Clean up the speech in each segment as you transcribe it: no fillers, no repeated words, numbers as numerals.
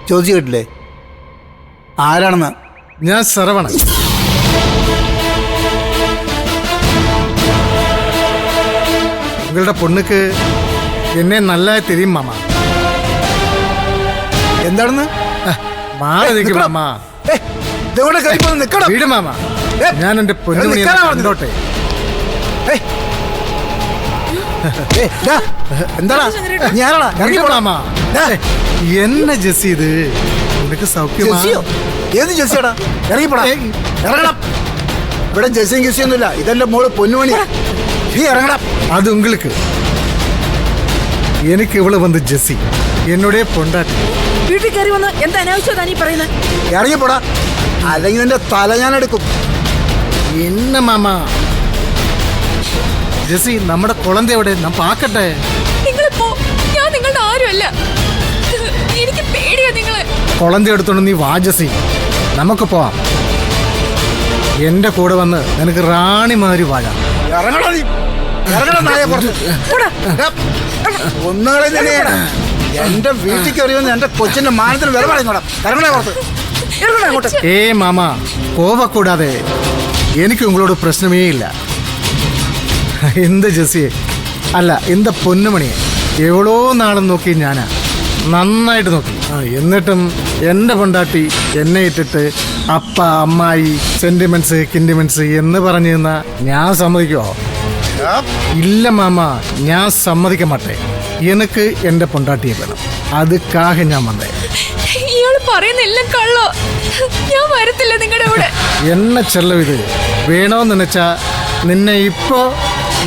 ചോദിച്ചു കേട്ടില്ലേ ആരാണെന്ന്? ഞാൻ ശ്രവണൻ. നിങ്ങളുടെ പൊണ്ണുക്ക് എന്നെ നല്ലതായി തിരിയും മാമ. എന്താണെന്ന്? മാറി നിൽക്കും മാമ. വീട് മാമ. ഞാൻ എന്റെ പൊന്നുമണി കണ്ടോട്ടെ. മാമ എന്നെ ജെസ്സി, ഇത് നിനക്ക് സൗഖ്യമാ? ഏത് ജെസ്സിയാടാ? ഇറങ്ങിപ്പോടാ, ഇറങ്ങണം. ഇവിടെ ജെസ്സിയും ജെസ്സിയൊന്നുമില്ല. ഇതെന്റെ മോള് പൊന്നുമണി. നീ ഇറങ്ങണം. അത് ഉങ്ങൾക്ക്. എനിക്ക് ഇവള് വന്ന് ജെസ്സി എന്നോടേ പൊണ്ടാട്ടി. വീട്ടിൽ കയറി വന്ന് എന്താ അനാവശ്യതാ നീ പറയുന്നത്? ഇറങ്ങിപ്പോടാ, അല്ലെങ്കിൽ നിന്റെ തല ഞാൻ എടുക്കും. എന്നെ മാമ. ജെസ്സി, നമ്മുടെ കുളന്ത എവിടെ? ഞാൻ പാക്കട്ടെ. ഞാൻ നിങ്ങളുടെ ആരുമല്ല. എനിക്ക് പേടിയാ നിങ്ങളെ. കുളന്ത എടുത്തോണ്ട് നീ വാ ജെസ്സി, നമുക്ക് പോവാം. എന്റെ കൂടെ വന്ന് നിനക്ക് റാണിമാരി വാഴാം. ഒന്നുകളെ തന്നെയാണ് എന്റെ വീട്ടിൽ കയറിയെന്ന് എന്റെ കൊച്ചിന്റെ മാനത്തിന് വില പറയുന്നോടാ. ഇറങ്ങണേ പുറത്ത്. ഏ മാമ, കോവക്കൂടാതെ എനിക്ക് ഉങ്ങളോട് പ്രശ്നമേ ഇല്ല. എന്ത് ജെസ്സിയെ, അല്ല എന്ത പൊന്നുമണിയെ, എവളോ നാളും നോക്കി ഞാനാ, നന്നായിട്ട് നോക്കി. എന്നിട്ടും എൻ്റെ പൊണ്ടാട്ടി എന്നെ ഇട്ടിട്ട് അപ്പ അമ്മായി സെന്റിമെന്റ്സ് കിൻഡിമെന്റ്സ് എന്ന് പറഞ്ഞു തന്നാ ഞാൻ സമ്മതിക്കുമോ? ഇല്ല മാമ, ഞാൻ സമ്മതിക്ക മാട്ടേ. എനിക്ക് എൻ്റെ പൊണ്ടാട്ടിയെ വേണം. അതുക്കാக ഞാൻ വന്നേ. ഇയാള് പറയുന്നെല്ലാം കള്ളോ. ഞാൻ വരത്തില്ല നിങ്ങളുടെ കൂടെ. എന്നെ ചെല്ലം ഇത് വേണോന്ന് വെച്ചാ നിന്നെ ഇപ്പോ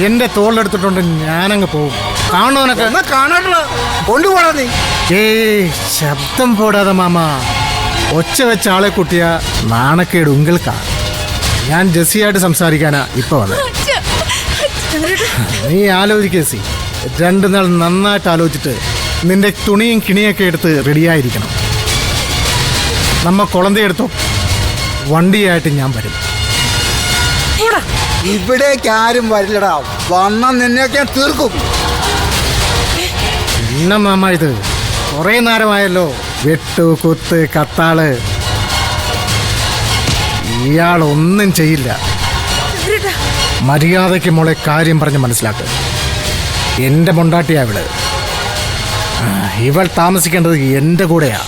എന്റെ തോളിലെടുത്തിട്ടുണ്ട്, ഞാനങ്ങ് പോകും. കാണുന്നവനൊക്കെ കൊണ്ടുപോടാ നീ. ഏയ് ശബ്ദം പോടാതെ മാമ. ഒച്ച വെച്ച ആളെ കുട്ടിയ നാണക്കേട് ഉങ്ങൾക്കാ. ഞാൻ ജെസ്സിയായിട്ട് സംസാരിക്കാനാ ഇപ്പൊ വന്നത്. നീ ആലോചിക്കേസി, 2 നാൾ നന്നായിട്ട് ആലോചിച്ചിട്ട് നിന്റെ തുണിയും കിണിയൊക്കെ എടുത്ത് റെഡിയായിരിക്കണം. നമ്മ കുളന്തയെടുത്തോ, വണ്ടിയായിട്ട് ഞാൻ വരും. ഇവിടേക്ക് ആരും വരില്ലടാ. വന്ന നിന്നെയൊക്കെ തീർക്കും. എന്ന മാമ, ഇത് കുറെ നേരമായല്ലോ. വെട്ടു കുത്ത് കത്താള്. ഇയാൾ ഒന്നും ചെയ്യില്ല. മര്യാദയ്ക്ക് മോളെ കാര്യം പറഞ്ഞ് മനസ്സിലാക്ക്. എന്റെ പൊണ്ടാട്ടിയാ ഇവള്. ഇവൾ താമസിക്കേണ്ടത് എന്റെ കൂടെയാ.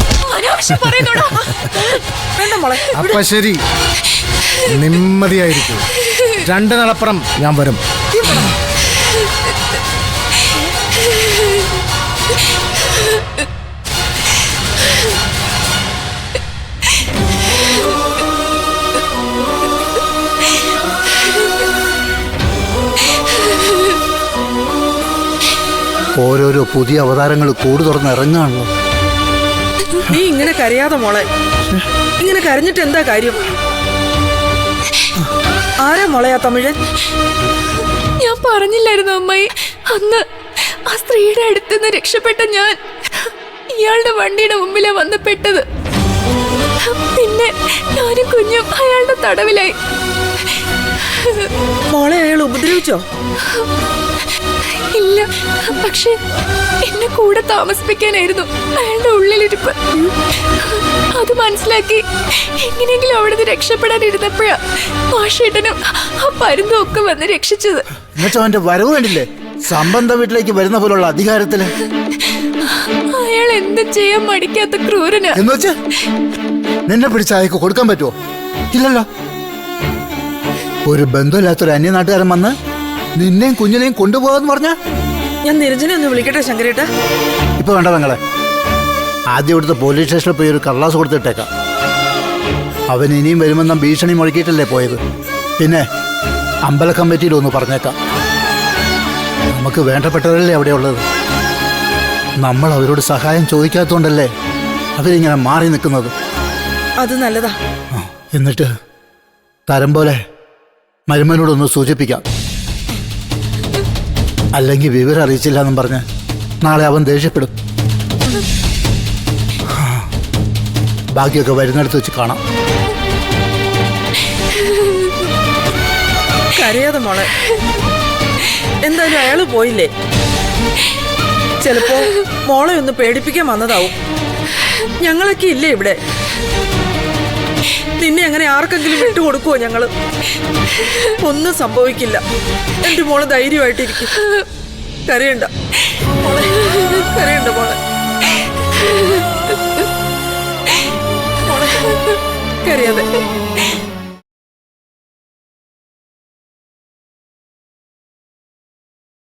അപ്പൊ ശരി, നിമ്മതിയായിരിക്കും. 2 നാളപ്പുറം ഞാൻ വരും. ഓരോരോ പുതിയ അവതാരങ്ങൾ കൂട് തുറന്ന് ഇറങ്ങാണല്ലോ. നീ ഇങ്ങനെ കരയാതെ മോളെ. ഇങ്ങനെ കരഞ്ഞിട്ട് എന്താ കാര്യം? ആരാ മോളെയാ തമിഴൻ? ഞാൻ പറഞ്ഞില്ലായിരുന്നു അമ്മായി, അന്ന് ആ സ്ത്രീയുടെ അടുത്തുനിന്ന് രക്ഷപ്പെട്ട ഞാൻ ഇയാളുടെ വണ്ടിയുടെ മുമ്പിലാ വന്ന് പെട്ടത്. പിന്നെ ഞാനും കുഞ്ഞും അയാളുടെ തടവിലായി. മോളെ അയാൾ ഉപദ്രവിച്ചോ? ഇല്ല, പക്ഷെ എന്നെ കൂടെ താമസിപ്പിക്കാനായിരുന്നു അയാളുടെ ഉള്ളിലിരിപ്പ്. അത് മനസ്സിലാക്കി എങ്ങനെയെങ്കിലും അവിടുന്ന് രക്ഷപ്പെടാനിരുന്നപ്പോഴാ മാഷേട്ടനും ആ പരുന്തും ഒക്കെ വന്ന് രക്ഷിച്ചത്. അവന്റെ വരവ് കണ്ടില്ലേ? സംബന്ധ വീട്ടിലേക്ക് വരുന്ന പോലുള്ള അധികാരത്തില് അയാൾ എന്തും ചെയ്യാൻ മടിക്കാത്ത ക്രൂരനാ. എന്ന് വെച്ച് നിന്നെ പിടിച്ച് അയക്ക് കൊടുക്കാൻ പറ്റുമോ? ഇല്ലല്ലോ. ഒരു ബന്ധമില്ലാത്തൊരു അന്യനാട്ടുകാരൻ വന്ന് നിന്നെയും കുഞ്ഞിനെയും കൊണ്ടുപോകാന്ന് പറഞ്ഞ ഞാൻ നിരഞ്ജനെ ഒന്ന് വിളിക്കട്ടെ ശങ്കരേട്ടാ? ഇപ്പൊ വേണ്ട പെങ്ങളെ. ആദ്യം ഇവിടുത്തെ പോലീസ് സ്റ്റേഷനിൽ പോയി ഒരു കള്ളാസ് കൊടുത്തിട്ടേക്കാം. അവൻ ഇനിയും വരുമെന്ന ഭീഷണി മുഴക്കിയിട്ടല്ലേ പോയത്. പിന്നെ അമ്പല കമ്മിറ്റിയിലൊന്ന് പറഞ്ഞേക്കാം. നമുക്ക് വേണ്ടപ്പെട്ടവരല്ലേ അവിടെ ഉള്ളത്. നമ്മൾ അവരോട് സഹായം ചോദിക്കാത്തതുകൊണ്ടല്ലേ അവരിങ്ങനെ മാറി നിൽക്കുന്നത്. അത് നല്ലതാ. എന്നിട്ട് തരം പോലെ മരുമനോടൊന്ന് സൂചിപ്പിക്കാം. അല്ലെങ്കിൽ വിവരം അറിയിച്ചില്ല എന്നും പറഞ്ഞ് നാളെ അവൻ ദേഷ്യപ്പെടും. ബാക്കിയൊക്കെ വരുന്നിടത്ത് വെച്ച് കാണാം. കരയാതെ മോളെ. എന്തായാലും അയാള് പോയില്ലേ? ചിലപ്പോ മോളെ ഒന്ന് പേടിപ്പിക്കാൻ വന്നതാവും. ഞങ്ങളൊക്കെ ഇല്ലേ ഇവിടെ? നിന്നെ അങ്ങനെ ആർക്കെങ്കിലും വിട്ടുകൊടുക്കുവോ ഞങ്ങള്? ഒന്നും സംഭവിക്കില്ല. എന്റെ മോള് ധൈര്യമായിട്ടിരിക്കും. കരയണ്ട മോളെ, കരയണ്ട മോളെ. മോളെ കരയാതെ.